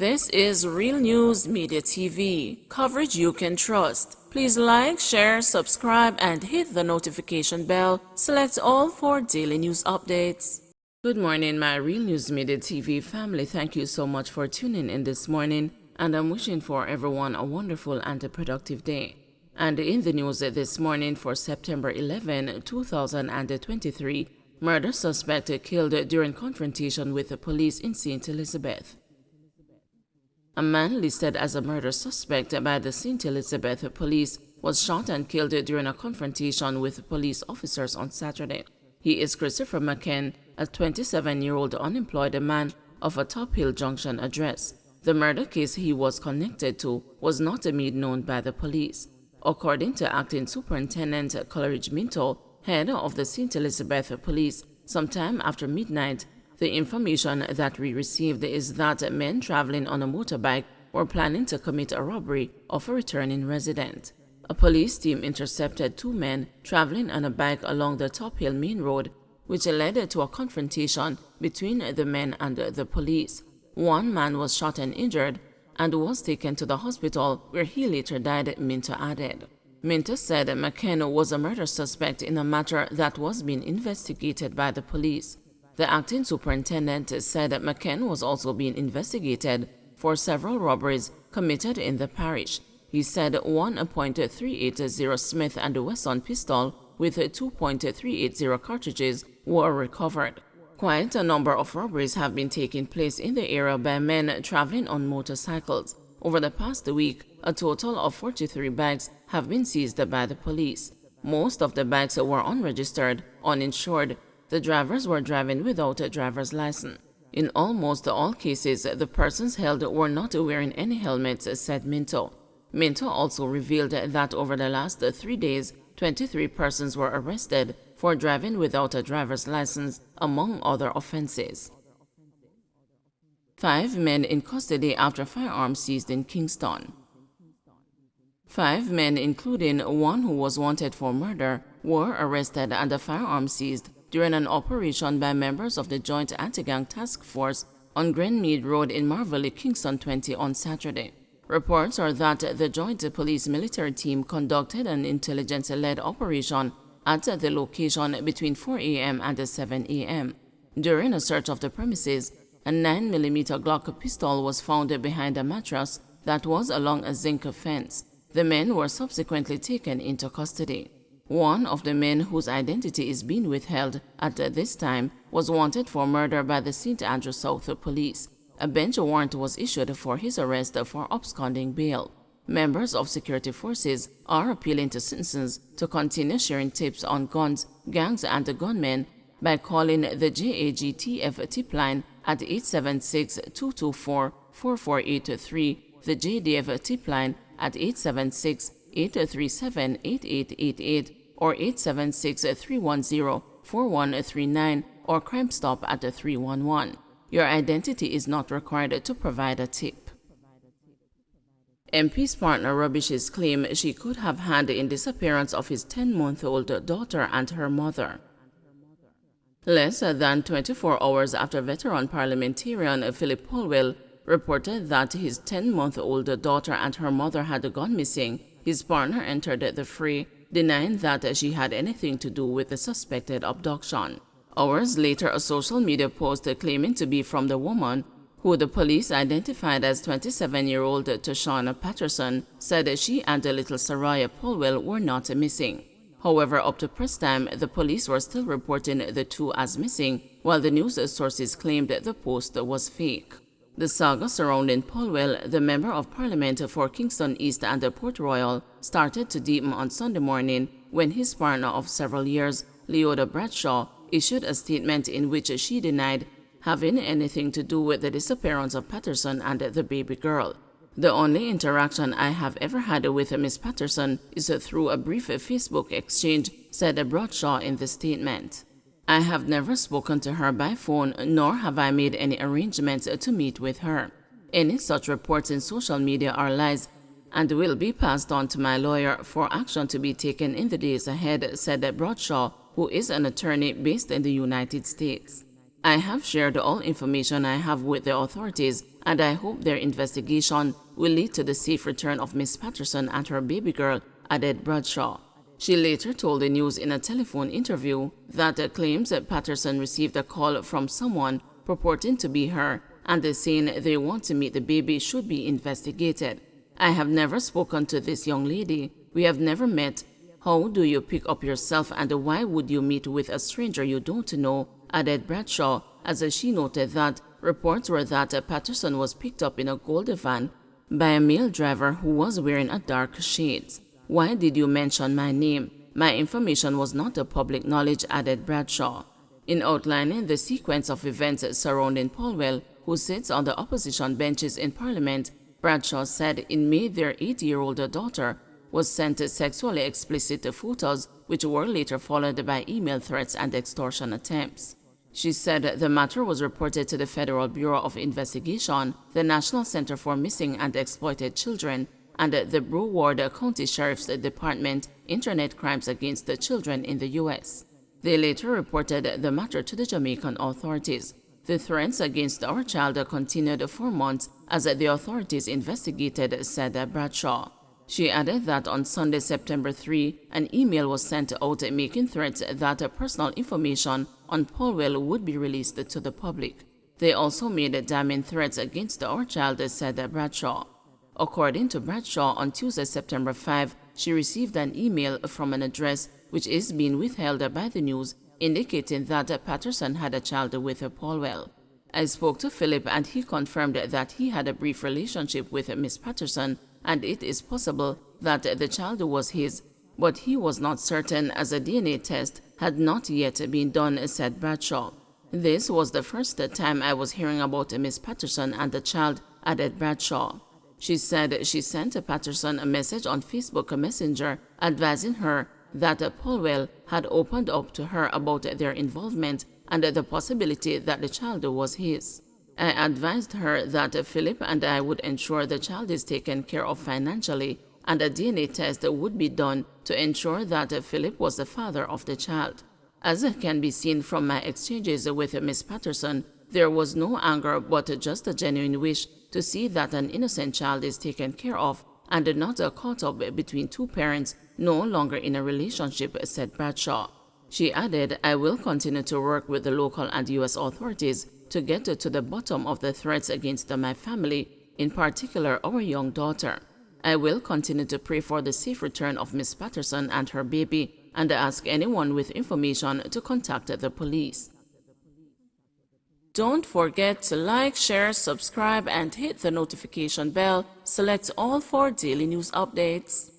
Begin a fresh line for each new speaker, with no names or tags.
This is Real News Media TV, coverage you can trust. Please like, share, subscribe, and hit the notification bell. Select all for daily news updates. Good morning, my Real News Media TV family. Thank you so much for tuning in this morning, and I'm wishing for everyone a wonderful and a productive day. And in the news this morning for September 11, 2023, murder suspect killed during confrontation with the police in St. Elizabeth. A man listed as a murder suspect by the St. Elizabeth police was shot and killed during a confrontation with police officers on Saturday. He is Christopher McKen, a 27-year-old unemployed man of a Top Hill Junction address. The murder case he was connected to was not made known by the police. According to Acting Superintendent Coleridge Minto, head of the St. Elizabeth Police, sometime after midnight, the information that we received is that men traveling on a motorbike were planning to commit a robbery of a returning resident. A police team intercepted two men traveling on a bike along the Top Hill Main Road, which led to a confrontation between the men and the police. One man was shot and injured and was taken to the hospital, where he later died, Minto added. Minto said McKen was a murder suspect in a matter that was being investigated by the police. The acting superintendent said that McKen was also being investigated for several robberies committed in the parish. He said one .380 Smith & Wesson pistol with 2.380 cartridges were recovered. Quite a number of robberies have been taking place in the area by men traveling on motorcycles. Over the past week, a total of 43 bikes have been seized by the police. Most of the bikes were unregistered, uninsured. The drivers were driving without a driver's license. In almost all cases, the persons held were not wearing any helmets, said Minto. Minto also revealed that over the last 3 days, 23 persons were arrested for driving without a driver's license, among other offenses. 5 men in custody after firearms seized in Kingston. 5 men, including one who was wanted for murder, were arrested and a firearm seized during an operation by members of the Joint Anti-Gang Task Force on Greenmead Road in Marvelly, Kingston 20 on Saturday. Reports are that the Joint Police Military Team conducted an intelligence-led operation at the location between 4 a.m. and 7 a.m. During a search of the premises, a 9mm Glock pistol was found behind a mattress that was along a zinc fence. The men were subsequently taken into custody. One of the men, whose identity is being withheld at this time, was wanted for murder by the St. Andrew South Police. A bench warrant was issued for his arrest for absconding bail. Members of security forces are appealing to citizens to continue sharing tips on guns, gangs, and gunmen by calling the JAGTF tip line at 876-224-4483, the JDF tip line at 876-837-8888 or 876-310-4139 or Crime Stop at 311. Your identity is not required to provide a tip. MP's partner rubbishes claim she could have had in disappearance of his 10-month-old daughter and her mother. Less than 24 hours after veteran parliamentarian Philip Polwell reported that his 10-month-old daughter and her mother had gone missing, his partner entered the fray, denying that she had anything to do with the suspected abduction. Hours later, a social media post claiming to be from the woman, who the police identified as 27-year-old Tashana Patterson, said she and little Saraya Polwell were not missing. However, up to press time, the police were still reporting the two as missing, while the news sources claimed the post was fake. The saga surrounding Polwell, the Member of Parliament for Kingston East and Port Royal, started to deepen on Sunday morning when his partner of several years, Leoda Bradshaw, issued a statement in which she denied having anything to do with the disappearance of Patterson and the baby girl. The only interaction I have ever had with Miss Patterson is through a brief Facebook exchange, said Bradshaw in the statement. I have never spoken to her by phone, nor have I made any arrangements to meet with her. Any such reports in social media are lies and will be passed on to my lawyer for action to be taken in the days ahead, said Bradshaw, who is an attorney based in the United States. I have shared all information I have with the authorities, and I hope their investigation will lead to the safe return of Miss Patterson and her baby girl, added Bradshaw. She later told the news in a telephone interview that claims that Patterson received a call from someone purporting to be her and saying they want to meet the baby should be investigated. I have never spoken to this young lady. We have never met. How do you pick up yourself and why would you meet with a stranger you don't know, added Bradshaw, as she noted that reports were that Patterson was picked up in a gold van by a male driver who was wearing a dark shades. Why did you mention my name? My information was not a public knowledge, added Bradshaw. In outlining the sequence of events surrounding Paulwell, who sits on the opposition benches in Parliament, Bradshaw said in May their 8-year-old daughter was sent sexually explicit photos which were later followed by email threats and extortion attempts. She said the matter was reported to the Federal Bureau of Investigation, the National Center for Missing and Exploited Children, and the Broward County Sheriff's Department Internet Crimes Against the Children in the U.S. They later reported the matter to the Jamaican authorities. The threats against our child continued for months as the authorities investigated, said Bradshaw. She added that on Sunday, September 3, an email was sent out making threats that personal information on Paulwell would be released to the public. They also made damning threats against our child, said Bradshaw. According to Bradshaw, on Tuesday, September 5, she received an email from an address which is being withheld by the news, indicating that Patterson had a child with Paulwell. I spoke to Philip and he confirmed that he had a brief relationship with Miss Patterson and it is possible that the child was his, but he was not certain as a DNA test had not yet been done, said Bradshaw. This was the first time I was hearing about Miss Patterson and the child, added Bradshaw. She said she sent Patterson a message on Facebook Messenger advising her that Paulwell had opened up to her about their involvement and the possibility that the child was his. I advised her that Philip and I would ensure the child is taken care of financially and a DNA test would be done to ensure that Philip was the father of the child. As can be seen from my exchanges with Miss Patterson, there was no anger but just a genuine wish to see that an innocent child is taken care of and not caught up between two parents no longer in a relationship, said Bradshaw. She added, I will continue to work with the local and U.S. authorities to get to the bottom of the threats against my family, in particular our young daughter. I will continue to pray for the safe return of Miss Patterson and her baby and ask anyone with information to contact the police. Don't forget to like, share, subscribe, and hit the notification bell. Select all for daily news updates.